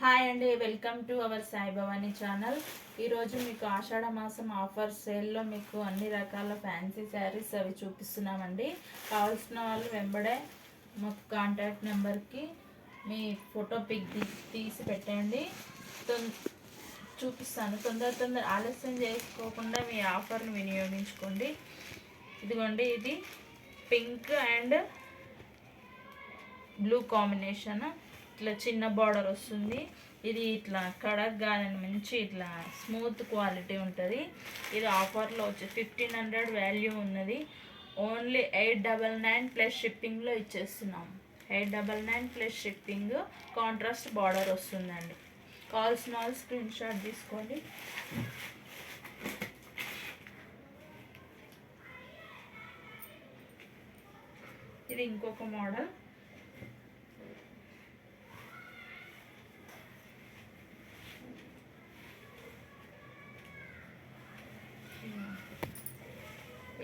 Hi అండి, welcome to our Sai Bhavani channel. ఈరోజు మీకు ఆషాఢ మాసం ఆఫర్ సేల్లో మీకు అన్ని రకాల ఫ్యాన్సీ శారీస్ అవి చూపిస్తున్నామండి. కావాల్సిన వాళ్ళు వెంబడే మాకు కాంటాక్ట్ నెంబర్కి మీ ఫోటో పిక్ తీసి పెట్టండి. చూపిస్తాను. తొందర ఆలస్యం చేసుకోకుండా మీ ఆఫర్ను వినియోగించుకోండి. ఇదిగోండి, ఇది పింక్ అండ్ బ్లూ కాంబినేషన్. ఇట్లా చిన్న బార్డర్ వస్తుంది. ఇది ఇట్లా కడక్ కాదని మంచి ఇట్లా స్మూత్ క్వాలిటీ ఉంటుంది. ఇది ఆఫర్లో వచ్చి 1500 వాల్యూ ఉన్నది. ఓన్లీ 899 ప్లస్ షిప్పింగ్లో ఇచ్చేస్తున్నాం. 899 ప్లస్ షిప్పింగ్. కాంట్రాస్ట్ బార్డర్ వస్తుందండి. కావాల్సిన వాళ్ళు స్క్రీన్ షాట్ తీసుకోండి. ఇది ఇంకొక మోడల్.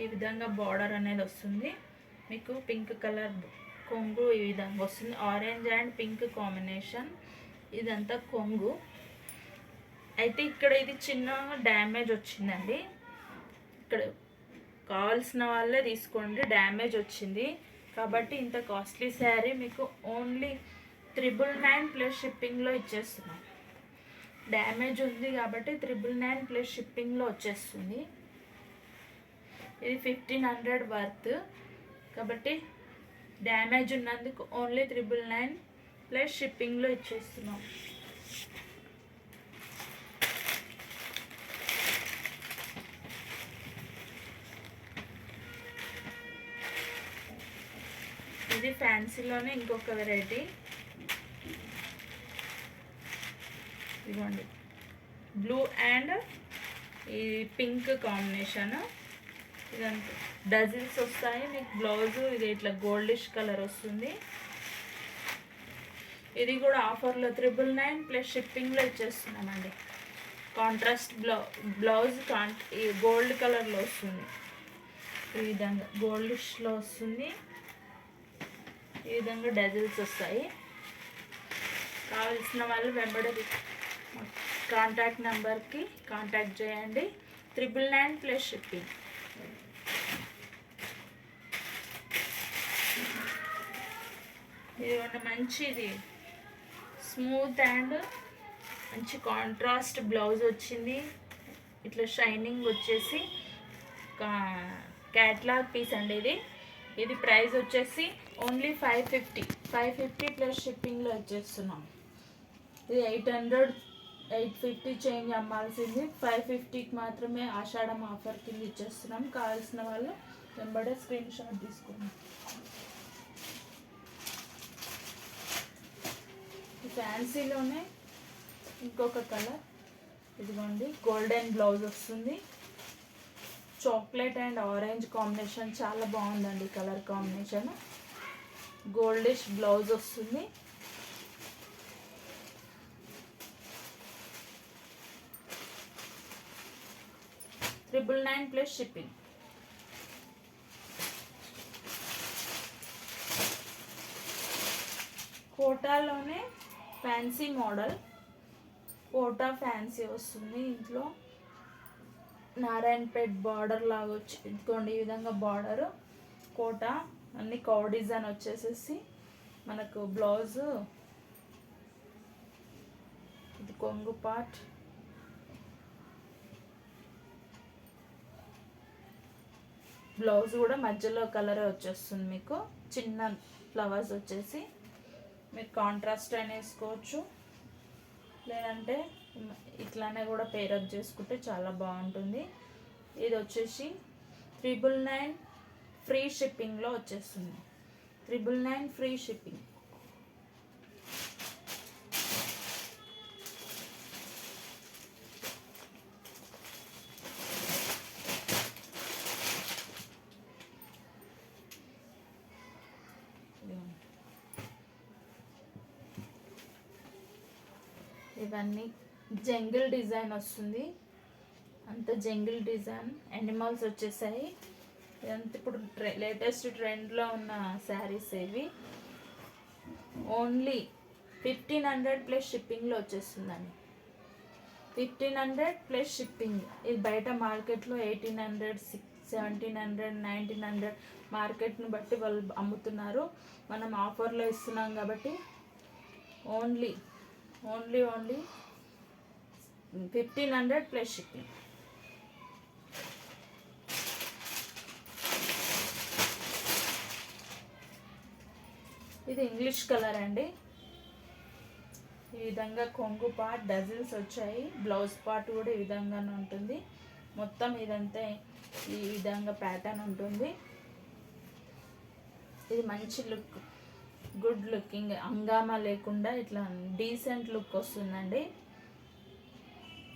ఈ విధంగా బార్డర్ అనేది వస్తుంది. మీకు పింక్ కలర్ కొంగు ఈ విధంగా వస్తుంది. Orange and pink combination. ఇదంతా కొంగు. అయితే ఇక్కడ ఇది చిన్న డ్యామేజ్ వచ్చిందండి. ఇక్కడ కావాల్సిన వాళ్ళే తీసుకోండి. డ్యామేజ్ వచ్చింది కాబట్టి ఇంత కాస్ట్లీ శారీ మీకు ఓన్లీ 999 ప్లస్ షిప్పింగ్లో ఇచ్చేస్తున్నాం. డ్యామేజ్ ఉంది కాబట్టి 999 ప్లస్ షిప్పింగ్లో వచ్చేస్తుంది. ఇది 1500 వర్త్ కాబట్టి డ్యామేజ్ ఉన్నందుకు ఓన్లీ 999 ప్లస్ షిప్పింగ్లో ఇచ్చేస్తున్నాం. ఇది ఫ్యాన్సీలోనే ఇంకొక వెరైటీ. ఇదిగోండి, బ్లూ అండ్ ఈ పింక్ కాంబినేషన్. ఇదంతా డజిల్స్ వస్తాయి. మీకు బ్లౌజు ఇది ఇట్లా గోల్డిష్ కలర్ వస్తుంది. ఇది కూడా ఆఫర్లో 999 ప్లస్ షిప్పింగ్లో ఇచ్చేస్తున్నామండి. కాంట్రాస్ట్ బ్లౌజ్ ఈ గోల్డ్ కలర్లో వస్తుంది. ఈ విధంగా గోల్డిష్లో వస్తుంది. ఈ విధంగా డజిల్స్ వస్తాయి. కావాల్సిన వాళ్ళు వెంబడి కాంటాక్ట్ నెంబర్కి కాంటాక్ట్ చేయండి. 999 ప్లస్ షిప్పింగ్. ఇది మంచిది స్మూత్ అండ్ మంచి కాంట్రాస్ట్ బ్లౌజ్ వచ్చింది. ఇట్లా షైనింగ్ వచ్చేసి క్యాట్లాగ్ పీస్ అండి. ఇది ప్రైస్ వచ్చేసి ఓన్లీ 550 ప్లస్ షిప్పింగ్లో వచ్చేస్తున్నాం. ఇది 850 చేంజ్ అమ్మాల్సింది 550కి మాత్రమే ఆషాఢం ఆఫర్ కింద ఇచ్చేస్తున్నాం. కావాల్సిన వాళ్ళు వెంబడే స్క్రీన్ షాట్ తీసుకోండి. ఫ్యాన్సీలోనే ఇంకొక కలర్. ఇదిగోండి, గోల్డెన్ బ్లౌజ్ వస్తుంది. చాక్లెట్ అండ్ ఆరెంజ్ కాంబినేషన్ చాలా బాగుందండి. కలర్ కాంబినేషన్ గోల్డిష్ బ్లౌజ్ వస్తుంది. $999 ప్లస్ షిప్పింగ్. కోటాలోనే ఫ్యాన్సీ మోడల్. కోటా ఫ్యాన్సీ వస్తుంది. ఇంట్లో నారాయణపేట్ బార్డర్ లాగా వచ్చి ఇదిగోండి, ఈ విధంగా బార్డరు కోటా అన్ని కౌ డిజైన్ వచ్చేసేసి మనకు బ్లౌజు ఇది కొంగు పార్ట్. బ్లౌజ్ కూడా మధ్యలో కలర్ వచ్చేస్తుంది. మీకు చిన్న ఫ్లవర్స్ వచ్చేసి మీరు కాంట్రాస్ట్ అయినా వేసుకోవచ్చు, లేదంటే ఇట్లానే కూడా పేరప్ చేసుకుంటే చాలా బాగుంటుంది. ఇది వచ్చేసి 999 ఫ్రీ షిప్పింగ్లో వచ్చేస్తుంది. 999 ఫ్రీ షిప్పింగ్. ఇవన్నీ జంగిల్ డిజైన్ వస్తుంది. అంత జంగిల్ డిజైన్ యానిమల్స్ వచ్చేసాయి. ఇదంతా ఇప్పుడు లేటెస్ట్ ట్రెండ్లో ఉన్న శారీస్ ఇవి. ఓన్లీ 1500 ప్లస్ షిప్పింగ్లో వచ్చేస్తుందండి. 1500 ప్లస్ షిప్పింగ్. ఇది బయట మార్కెట్లో 1800, 1700, 1900 మార్కెట్ని బట్టి వాళ్ళు అమ్ముతున్నారు. మనం ఆఫర్లో ఇస్తున్నాం కాబట్టి ఓన్లీ 1500 ప్లస్ షిప్పింగ్. ఇది ఇంగ్లీష్ కలర్ అండి. ఈ విధంగా కొంగు పార్ట్ డజిల్స్ వచ్చాయి. బ్లౌజ్ పార్ట్ కూడా ఈ విధంగానే ఉంటుంది. మొత్తం ఇదంతా ఈ విధంగా ప్యాటర్న్ ఉంటుంది. ఇది మంచి లుక్, గుడ్ లుకింగ్, హంగామా లేకుండా ఇట్లా డీసెంట్ లుక్ వస్తుందండి.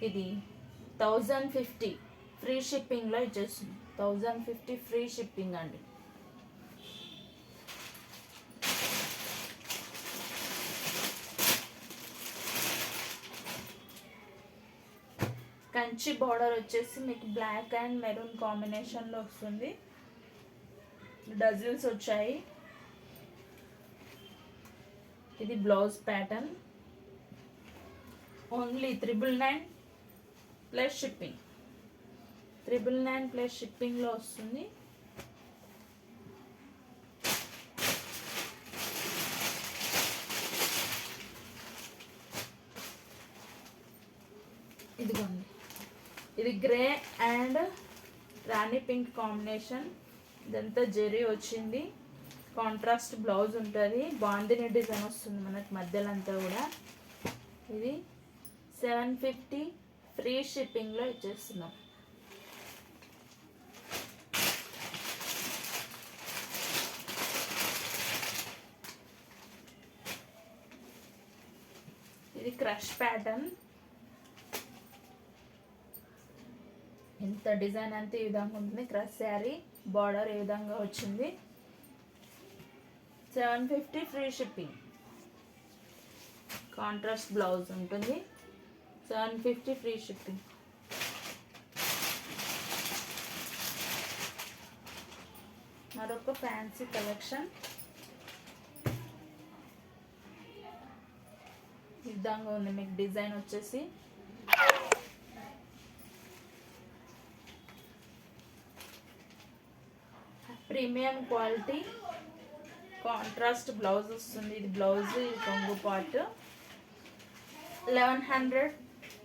ఇది 1050 ఫ్రీ షిప్పింగ్లో ఇచ్చేస్తుంది. 1050 ఫ్రీ షిప్పింగ్ అండి. కంచి బార్డర్ వచ్చేసి మీకు బ్లాక్ అండ్ మెరూన్ కాంబినేషన్లో వస్తుంది. డజిల్స్ వచ్చాయి. ఇది బ్లౌజ్ ప్యాటర్న్. ఓన్లీ 999 ప్లస్ షిప్పింగ్. 999 ప్లస్ షిప్పింగ్లో వస్తుంది. ఇదిగోండి, ఇది grey and rani pink combination. ఇదంతా జెరీ వచ్చింది. కాంట్రాస్ట్ బ్లౌజ్ ఉంటుంది. బాందిని డిజైన్ వస్తుంది మనకి మధ్యలో అంతా కూడా. ఇది 750 ఫ్రీ షిప్పింగ్లో ఇచ్చేస్తున్నాం. ఇది క్రష్ ప్యాటర్న్. ఇంత డిజైన్ అంతా ఈ విధంగా ఉంటుంది. క్రష్ శారీ, బార్డర్ ఈ విధంగా వచ్చింది. 750 ఫ్రీ షిప్పింగ్. కాంట్రాస్ట్ బ్లౌజ్ ఉంటుంది. 750 ఫ్రీ షిప్పింగ్. మరొక ఫ్యాన్సీ కలెక్షన్. ఈ విధంగా ఉంది మీకు డిజైన్ వచ్చేసి. ప్రీమియం క్వాలిటీ కాంట్రాస్ట్ బ్లౌజ్ వస్తుంది. ఇది బ్లౌజ్, ఇది కొంగు పార్ట్. 1100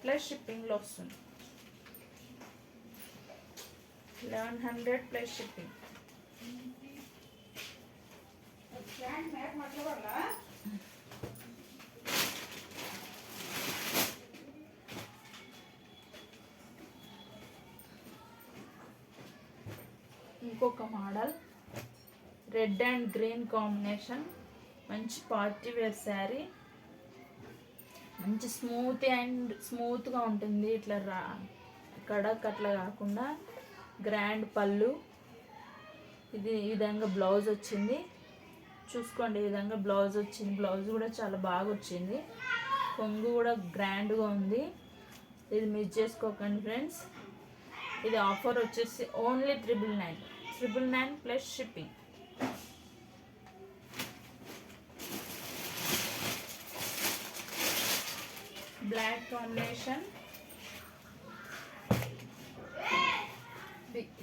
ప్లస్ షిప్పింగ్లో వస్తుంది. 1100 ప్లస్ షిప్పింగ్. ఇంకొక model red and green combination. మంచి పార్టీ వేర్ శారీ. మంచి స్మూత్గా ఉంటుంది. ఇట్లా కడక్ అట్లా కాకుండా గ్రాండ్ పళ్ళు. ఇది ఈ విధంగా బ్లౌజ్ వచ్చింది. చూసుకోండి, ఈ విధంగా బ్లౌజ్ వచ్చింది. బ్లౌజ్ కూడా చాలా బాగా వచ్చింది. కొంగు కూడా గ్రాండ్గా ఉంది. ఇది మిస్ చేసుకోకండి ఫ్రెండ్స్. ఇది ఆఫర్ వచ్చేసి only 999 plus shipping. Black combination.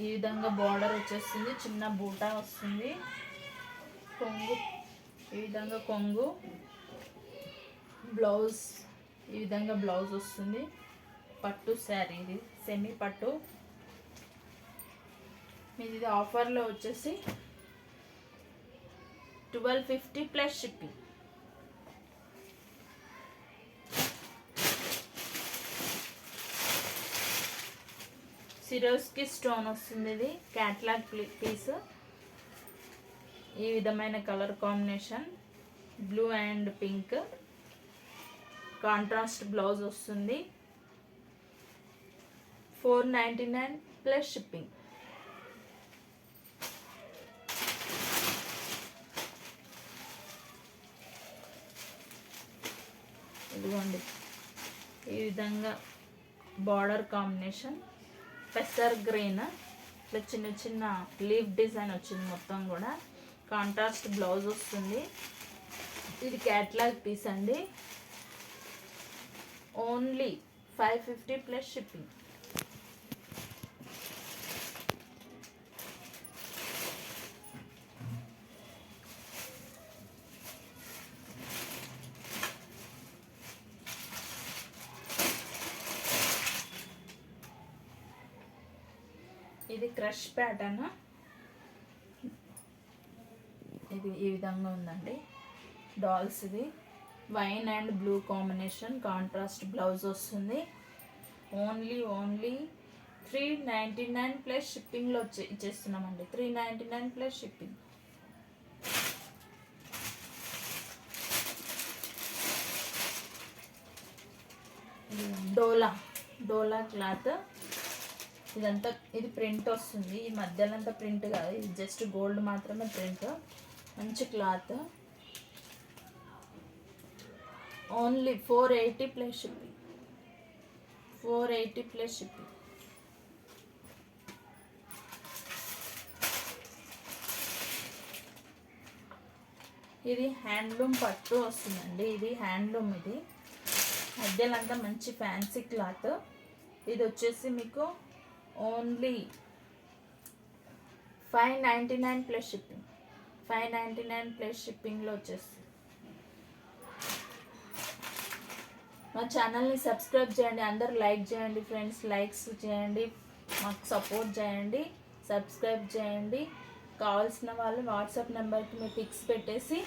ఈ విధంగా బార్డర్ వచ్చేస్తుంది. చిన్న బూటా వస్తుంది. కొంగు ఈ విధంగా కొంగు. బ్లౌజ్ ఈ విధంగా బ్లౌజ్ వస్తుంది. పట్టు శారీ, ఇది సెమీ పట్టు. ఇది ఆఫర్లో వచ్చేసి 1250 ప్లస్ షిప్పింగ్. సిరోస్కి స్టోన్ వస్తుంది. ఇది క్యాట్లాగ్ పీస్. ఈ విధమైన colour combination blue and pink. Contrast blouse వస్తుంది. 499 ప్లస్ షిప్పింగ్. ఇదిగోండి, ఈ విధంగా బార్డర్ కాంబినేషన్ పెసర్ గ్రీన్. ఇట్లా చిన్న చిన్న లీఫ్ డిజైన్ వచ్చింది మొత్తం కూడా. కాంట్రాస్ట్ బ్లౌజ్ వస్తుంది. ఇది క్యాట్లాగ్ పీస్ అండి. Only 550 plus shipping. ఇది క్రష్ ప్యాటర్న్. ఇది ఈ విధంగా ఉందండి. డాల్స్ ఇది wine and blue combination contrast blouse వస్తుంది. ఓన్లీ 399 ప్లస్ షిప్పింగ్లో ఇచ్చేస్తున్నామండి. 399 ప్లస్ షిప్పింగ్. డోలా క్లాత్. ఇదంతా ఇది ప్రింట్ వస్తుంది. ఈ మధ్యలో అంతా ప్రింట్ కాదు, ఇది జస్ట్ గోల్డ్ మాత్రమే ప్రింట్. మంచి cloth. Only 480 plus shipping. 480 plus shipping. ఇది హ్యాండ్లూమ్ పట్టు వస్తుందండి. ఇది హ్యాండ్లూమ్. ఇది మధ్యలో అంతా మంచి ఫ్యాన్సీ క్లాత్. ఇది వచ్చేసి మీకు ఓన్లీ 599 ప్లస్ షిప్పింగ్. 599 ప్లస్ షిప్పింగ్లో వచ్చేస్తుంది. మా ఛానల్ని సబ్స్క్రైబ్ చేయండి. అందరూ లైక్ చేయండి ఫ్రెండ్స్. లైక్స్ చేయండి, మాకు సపోర్ట్ చేయండి, సబ్స్క్రైబ్ చేయండి. కావాల్సిన వాళ్ళు వాట్సాప్ నెంబర్కి మీ పిక్స్ పెట్టేసి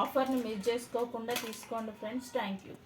ఆఫర్ని మిస్ చేసుకోకుండా తీసుకోండి ఫ్రెండ్స్. Thank you.